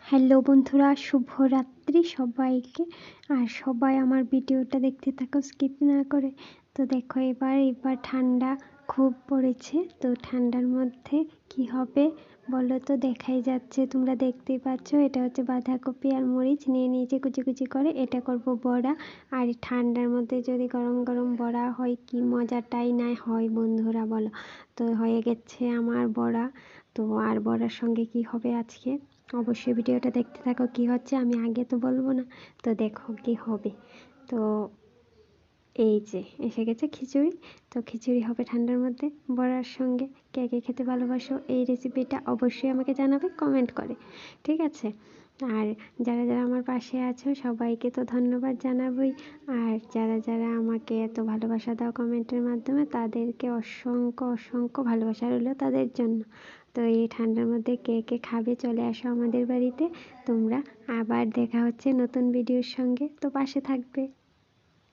Hello বন্ধুরা, শুভরাত্রি সবাইকে। আর সবাই আমার ভিডিওটা দেখতে থাকো স্কিপ না করে। তো দেখো এবার ঠান্ডা খুব পড়েছে, তো ঠান্ডার মধ্যে কি হবে বলো তো? দেখাই যাচ্ছে, তোমরা দেখতেই পাচ্ছ। এটা হচ্ছে বাঁধাকপি আর মরিচ নিয়ে নিয়েছে কুচি কুচি করে, এটা করব বড়া। আর ঠান্ডার মধ্যে যদি গরম গরম বড়া হয় কি মজাটাই না হয় বন্ধুরা, বলো। তো হয়ে গেছে আমার বড়া। তো আর বড়ার সঙ্গে কি হবে আজকে অবশ্যই ভিডিওটা দেখতে থাকো। কি হচ্ছে আমি আগে তো বলবো না, তো দেখো কি হবে। তো এই যে এসে গেছে খিচুড়ি। তো খিচুড়ি হবে ঠান্ডার মধ্যে বড়ার সঙ্গে। কে কে খেতে ভালোবাসো এই রেসিপিটা অবশ্যই আমাকে জানাবে কমেন্ট করে, ঠিক আছে? আর যারা যারা আমার পাশে আছো সবাইকে তো ধন্যবাদ জানাবই। আর যারা যারা আমাকে এত ভালোবাসা দাও কমেন্টের মাধ্যমে, তাদেরকে অসংখ্য অসংখ্য ভালোবাসা রইল তাদের জন্য। তো এই ঠান্ডার মধ্যে কে কে খাবে চলে আসো আমাদের বাড়িতে তোমরা। আবার দেখা হচ্ছে নতুন ভিডিওর সঙ্গে, তো পাশে থাকবে।